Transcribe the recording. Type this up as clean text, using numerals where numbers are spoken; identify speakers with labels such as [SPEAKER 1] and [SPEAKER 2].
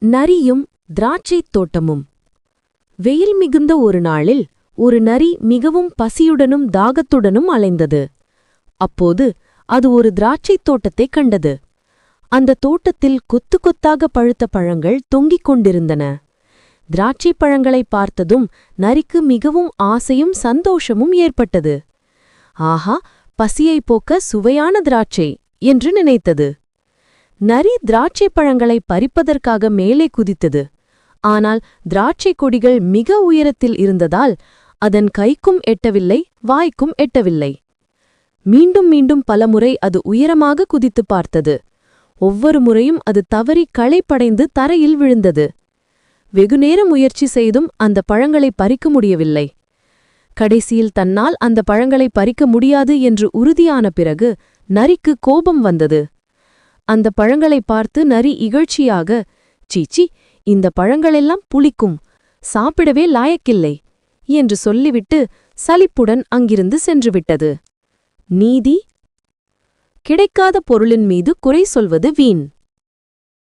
[SPEAKER 1] நரியும் திராட்சைத் தோட்டமும். வெயில் மிகுந்த ஒரு நாளில் ஒரு நரி மிகவும் பசியுடனும் தாகத்துடனும் அலைந்தது. அப்போது அது ஒரு திராட்சைத் தோட்டத்தைக் கண்டது. அந்த தோட்டத்தில் கொத்து கொத்தாக பழுத்த பழங்கள் தொங்கிக் கொண்டிருந்தன. திராட்சைப் பழங்களை பார்த்ததும் நரிக்கு மிகவும் ஆசையும் சந்தோஷமும் ஏற்பட்டது. ஆஹா, பசியைப் போக்க சுவையான திராட்சை என்று நினைத்தது. நரி திராட்சைப் பழங்களை பறிப்பதற்காக மேலே குதித்தது. ஆனால் திராட்சைக் கொடிகள் மிக உயரத்தில் இருந்ததால் அதன் கைக்கும் எட்டவில்லை, வாய்க்கும் எட்டவில்லை. மீண்டும் மீண்டும் பலமுறை அது உயரமாக குதித்துப் பார்த்தது. ஒவ்வொரு முறையும் அது தவறி களைப்படைந்து தரையில் விழுந்தது. வெகுநேர முயற்சி செய்தும் அந்த பழங்களை பறிக்க முடியவில்லை. கடைசியில் தன்னால் அந்த பழங்களை பறிக்க முடியாது என்று உறுதியான பிறகு நரிக்கு கோபம் வந்தது. அந்த பழங்களை பார்த்து நரி இகழ்ச்சியாக, சீச்சி, இந்த பழங்களெல்லாம் புளிக்கும், சாப்பிடவே லாயக்கில்லை என்று சொல்லிவிட்டு சலிப்புடன் அங்கிருந்து சென்றுவிட்டது. நீதி: கிடைக்காத பொருளின் மீது குறை சொல்வது வீண்.